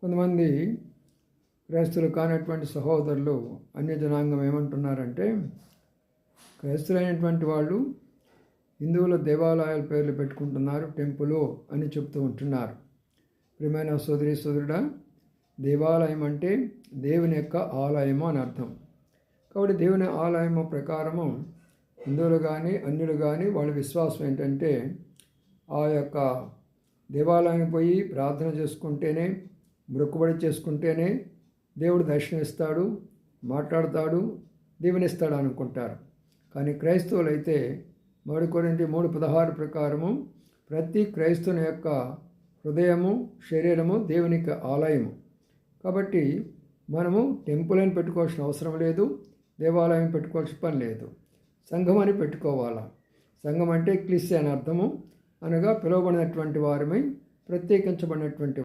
కొంతమంది క్రైస్తువులు కానటువంటి సహోదరులు అన్య జనాంగం ఏమంటున్నారంటే, క్రైస్తువులైనటువంటి వాళ్ళు హిందువుల దేవాలయాల పేర్లు పెట్టుకుంటున్నారు, టెంపులు అని చెప్తూ ఉంటున్నారు. ప్రియమైన సోదరి సోదరుడా, దేవాలయం అంటే దేవుని యొక్క ఆలయము అని అర్థం. కాబట్టి దేవుని ఆలయము ప్రకారము హిందువులు కానీ అన్యులు కానీ వాళ్ళ విశ్వాసం ఏంటంటే, ఆ యొక్క దేవాలయానికి పోయి ప్రార్థన చేసుకుంటేనే, మొక్కుబడి చేసుకుంటేనే దేవుడు దర్శనమిస్తాడు, మాట్లాడతాడు, దీవెనిస్తాడు అనుకుంటారు. కానీ క్రైస్తవులు అయితే 1 కొరింథీ 3:16 ప్రకారము ప్రతి క్రైస్తవుని యొక్క హృదయము, శరీరము దేవునికి ఆలయము. కాబట్టి మనము టెంపుల్ అని పెట్టుకోవాల్సిన అవసరం లేదు, దేవాలయం పెట్టుకోవాల్సిన పని లేదు. సంఘం అని పెట్టుకోవాలా. సంఘం అంటే ఎక్లీసియా అని అర్థము, అనగా పిలువబడినటువంటి వారమై ప్రత్యేకించబడినటువంటి